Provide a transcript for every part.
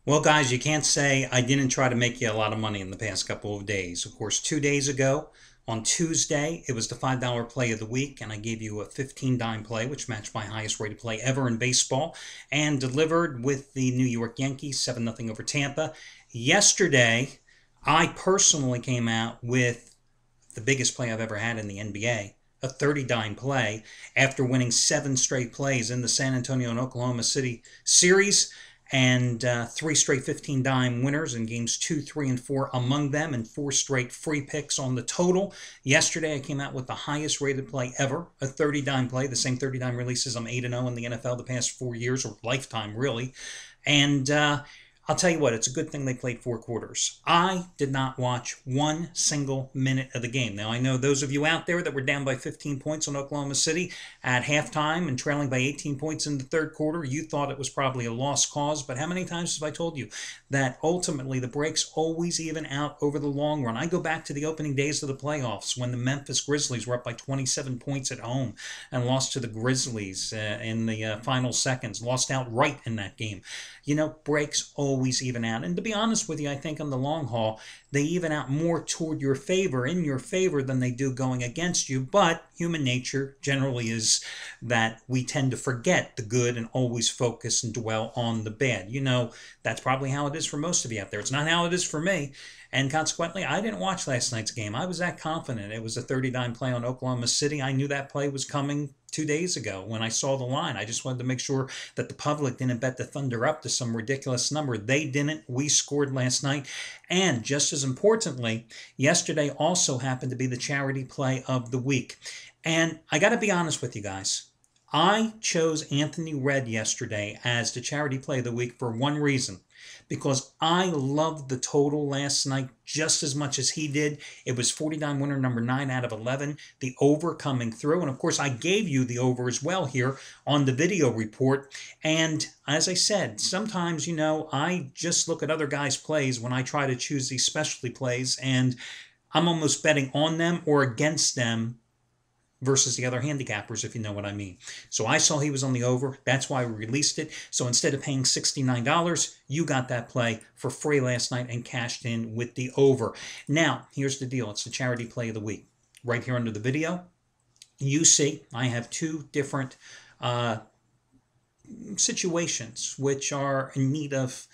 Well, guys, you can't say I didn't try to make you a lot of money in the past couple of days. Of course, 2 days ago on Tuesday, it was the $5 play of the week, and I gave you a 15 dime play, which matched my highest rated play ever in baseball, and delivered with the New York Yankees 7-0 over Tampa. Yesterday, I personally came out with the biggest play I've ever had in the NBA. A 30 dime play after winning 7 straight plays in the San Antonio and Oklahoma City series, and 3 straight 15 dime winners in games 2, 3, and 4 among them, and 4 straight free picks on the total. Yesterday, I came out with the highest rated play ever, a 30 dime play, the same 30 dime releases. I'm 8-0 in the NFL the past 4 years, or lifetime, really. And I'll tell you what, it's a good thing they played 4 quarters. I did not watch one single minute of the game. Now, I know those of you out there that were down by 15 points on Oklahoma City at halftime and trailing by 18 points in the third quarter, you thought it was probably a lost cause. But how many times have I told you that ultimately the breaks always even out over the long run? I go back to the opening days of the playoffs when the Memphis Grizzlies were up by 27 points at home and lost to the Grizzlies in the final seconds, lost outright in that game. You know, breaks always even out. And to be honest with you, I think on the long haul, they even out more toward your favor, in your favor, than they do going against you. But human nature generally is that we tend to forget the good and always focus and dwell on the bad. You know, that's probably how it is for most of you out there. It's not how it is for me. And consequently, I didn't watch last night's game. I was that confident. It was a 30 dime play on Oklahoma City. I knew that play was coming 2 days ago when I saw the line. I just wanted to make sure that the public didn't bet the Thunder up to some ridiculous number. They didn't. We scored last night. And just as importantly, yesterday also happened to be the charity play of the week. And I got to be honest with you guys. I chose Anthony Red yesterday as the charity play of the week for one reason. Because I loved the total last night just as much as he did. It was 49 winner number 9 out of 11, the over coming through. And of course, I gave you the over as well here on the video report. And as I said, sometimes, you know, I just look at other guys' plays when I try to choose these specialty plays, and I'm almost betting on them or against them versus the other handicappers, if you know what I mean. So I saw he was on the over. That's why we released it. So instead of paying $69, you got that play for free last night and cashed in with the over. Now, here's the deal. It's the charity play of the week. Right here under the video, you see I have 2 different situations which are in need of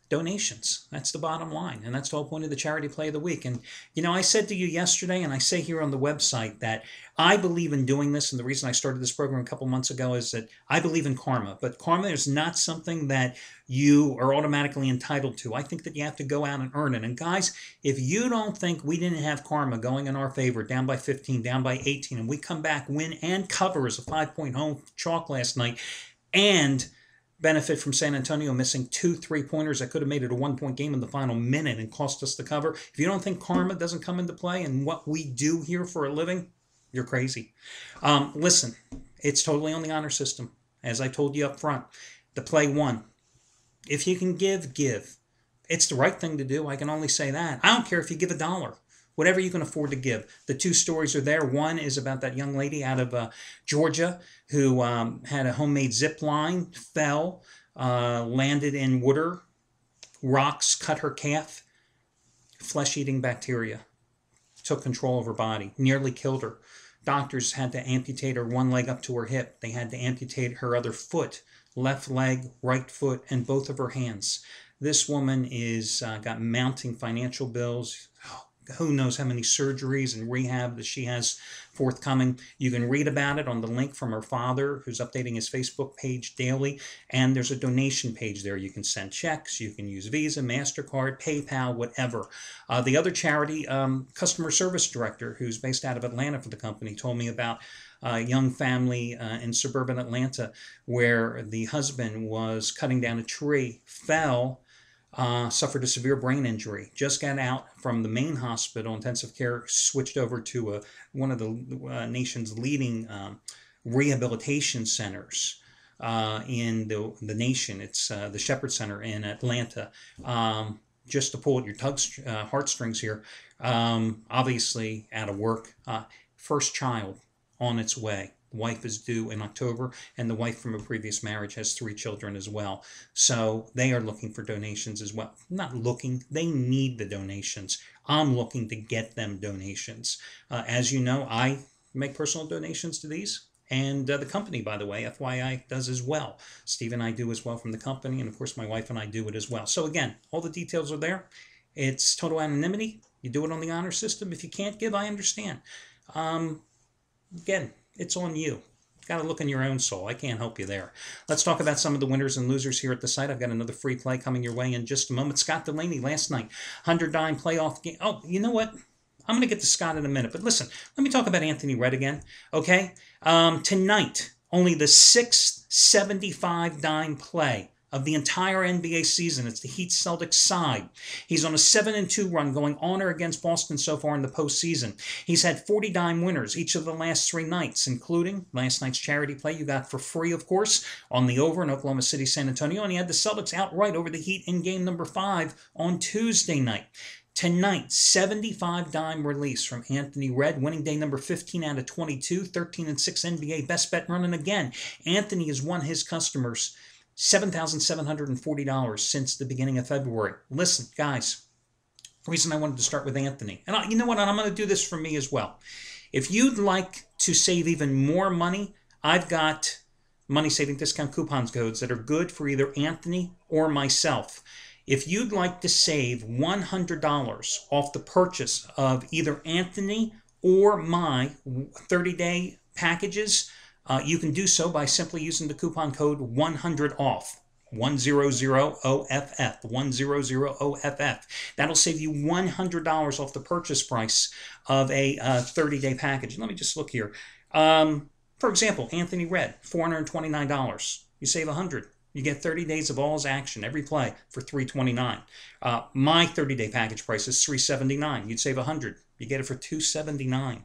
donations. That's the bottom line. And that's the whole point of the charity play of the week. And, you know, I said to you yesterday, and I say here on the website, that I believe in doing this. And the reason I started this program a couple months ago is that I believe in karma. But karma is not something that you are automatically entitled to. I think that you have to go out and earn it. And guys, if you don't think we didn't have karma going in our favor, down by 15, down by 18, and we come back, win, and cover as a 5-point home chalk last night, and benefit from San Antonio missing 2 3-pointers that could have made it a 1-point game in the final minute and cost us the cover. If you don't think karma doesn't come into play in what we do here for a living, you're crazy. Listen, it's totally on the honor system. As I told you up front, the play won. If you can give, give. It's the right thing to do. I can only say that. I don't care if you give $1. Whatever you can afford to give. The 2 stories are there. One is about that young lady out of Georgia who had a homemade zip line, fell, landed in water, rocks cut her calf, flesh-eating bacteria, took control of her body, nearly killed her. Doctors had to amputate her one leg up to her hip. They had to amputate her other foot, left leg, right foot, and both of her hands. This woman is got mounting financial bills. Who knows how many surgeries and rehab that she has forthcoming. You can read about it on the link from her father, who's updating his Facebook page daily. And there's a donation page there. You can send checks. You can use Visa, MasterCard, PayPal, whatever. The other charity, customer service director, who's based out of Atlanta for the company, told me about a young family in suburban Atlanta where the husband was cutting down a tree, fell, suffered a severe brain injury, just got out from the main hospital, intensive care, switched over to one of the nation's leading rehabilitation centers in the nation. It's the Shepherd Center in Atlanta. Just to pull at your heartstrings here, obviously out of work, first child on its way. The wife is due in October, and the wife from a previous marriage has 3 children as well. So they are looking for donations as well. Not looking, they need the donations. I'm looking to get them donations. As you know, I make personal donations to these. And the company, by the way, FYI, does as well. Steve and I do as well from the company, and of course my wife and I do it as well. So again, all the details are there. It's total anonymity. You do it on the honor system. If you can't give, I understand. Again, it's on you. Got to look in your own soul. I can't help you there. Let's talk about some of the winners and losers here at the site. I've got another free play coming your way in just a moment. Scott Delaney last night, 100 dime playoff game. Oh, you know what? I'm going to get to Scott in a minute, but listen, let me talk about Anthony Red again, okay? Tonight, only the 6th 75 dime play of the entire NBA season. It's the Heat Celtics side. He's on a 7-2 run going on or against Boston so far in the postseason. He's had 40 dime winners each of the last 3 nights, including last night's charity play you got for free, of course, on the over in Oklahoma City, San Antonio, and he had the Celtics outright over the Heat in game number 5 on Tuesday night. Tonight, 75 dime release from Anthony Red, winning day number 15 out of 22, 13-6 NBA best bet running again. Anthony has won his customers $7,740 since the beginning of February. Listen, guys, the reason I wanted to start with Anthony, and you know what, I'm going to do this for me as well. If you'd like to save even more money, I've got money-saving discount coupons codes that are good for either Anthony or myself. If you'd like to save $100 off the purchase of either Anthony or my 30-day packages, you can do so by simply using the coupon code 100OFF. 100OFF, 100OFF. That'll save you $100 off the purchase price of a 30-day package. Let me just look here. For example, Anthony Red, $429. You save $100. You get 30 days of all his action, every play, for $329. My 30-day package price is $379. You'd save $100. You get it for $279.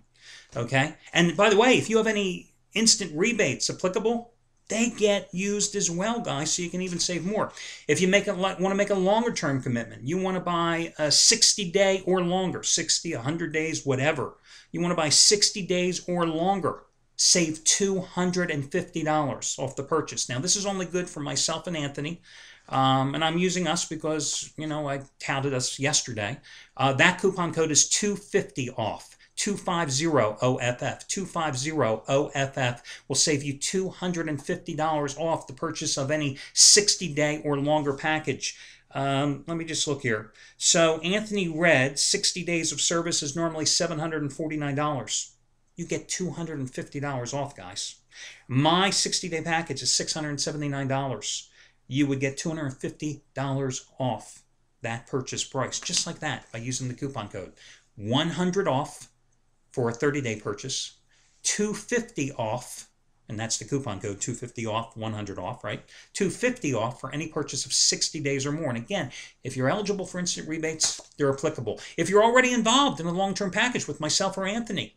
Okay? And by the way, if you have any instant rebates applicable, they get used as well, guys, so you can even save more. If you want to make a longer-term commitment, you want to buy a 60-day or longer, 60, 100 days, whatever. You want to buy 60 days or longer. Save $250 off the purchase. Now, this is only good for myself and Anthony, and I'm using us because, you know, I touted us yesterday. That coupon code is 250 off. 250OFF. 250OFF will save you $250 off the purchase of any 60-day or longer package. Let me just look here. So, Anthony Red, 60 days of service is normally $749. You get $250 off, guys. My 60-day package is $679. You would get $250 off that purchase price, just like that, by using the coupon code. 100 off for a 30-day purchase, 250 off, and that's the coupon code, 250 off, 100 off, right? 250 off for any purchase of 60 days or more. And again, if you're eligible for instant rebates, they're applicable. If you're already involved in a long-term package with myself or Anthony,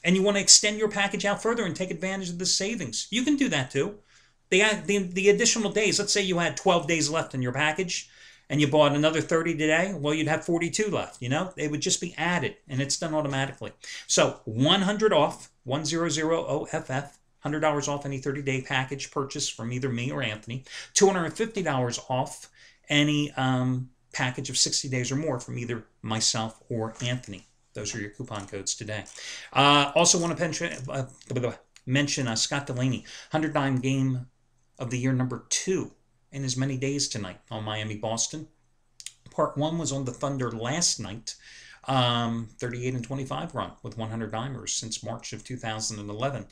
and you want to extend your package out further and take advantage of the savings, you can do that too. The additional days, let's say you had 12 days left in your package and you bought another 30 today, well, you'd have 42 left, you know? They would just be added, and it's done automatically. So 100 off, 100OFF, $100 off any 30-day package purchase from either me or Anthony, $250 off any package of 60 days or more from either myself or Anthony. Those are your coupon codes today. Also want to mention Scott Delaney, 100 dime game of the year number 2 in as many days tonight on Miami-Boston. Part 1 was on the Thunder last night. 38-25 run with 100 dimers since March of 2011.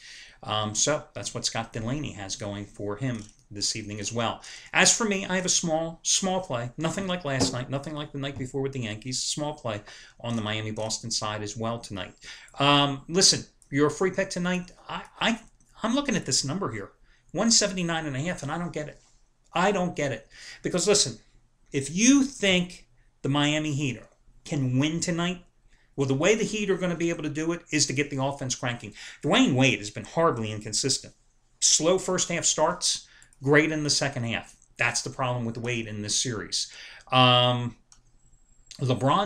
So that's what Scott Delaney has going for him this evening as well. As for me, I have a small play. Nothing like last night, nothing like the night before with the Yankees. Small play on the Miami-Boston side as well tonight. Listen, your free pick tonight, I'm looking at this number here, 179.5, and I don't get it. I don't get it. Because listen, if you think the Miami Heat can win tonight, well, the way the Heat are going to be able to do it is to get the offense cranking. Dwayne Wade has been horribly inconsistent. Slow first half starts, great in the second half. That's the problem with Wade in this series. LeBron,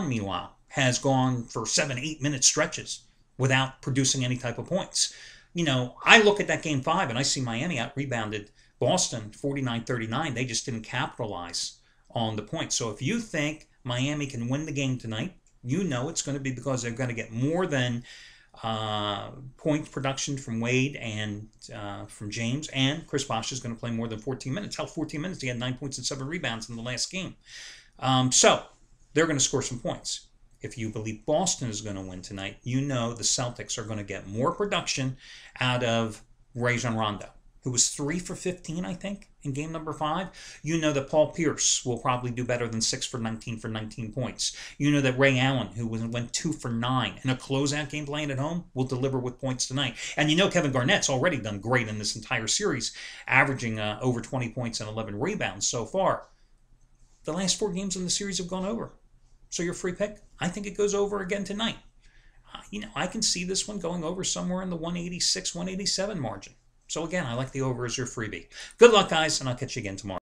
meanwhile, has gone for 7-8 minute stretches without producing any type of points. I look at that game 5 and I see Miami out rebounded Boston 49-39. They just didn't capitalize on the points. So if you think Miami can win the game tonight, it's going to be because they're going to get more than point production from Wade and from James, and Chris Bosh is going to play more than 14 minutes. Hell, 14 minutes, he had 9 points and 7 rebounds in the last game. So they're going to score some points. If you believe Boston is going to win tonight, the Celtics are going to get more production out of Rajon Rondo, who was 3 for 15, I think, in game number 5. That Paul Pierce will probably do better than 6 for 19 points. That Ray Allen, who went 2 for 9 in a closeout game playing at home, will deliver with points tonight. And Kevin Garnett's already done great in this entire series, averaging over 20 points and 11 rebounds so far. The last 4 games in the series have gone over. So your free pick, I think it goes over again tonight. I can see this one going over somewhere in the 186, 187 margin. So again, I like the over as your freebie. Good luck, guys, and I'll catch you again tomorrow.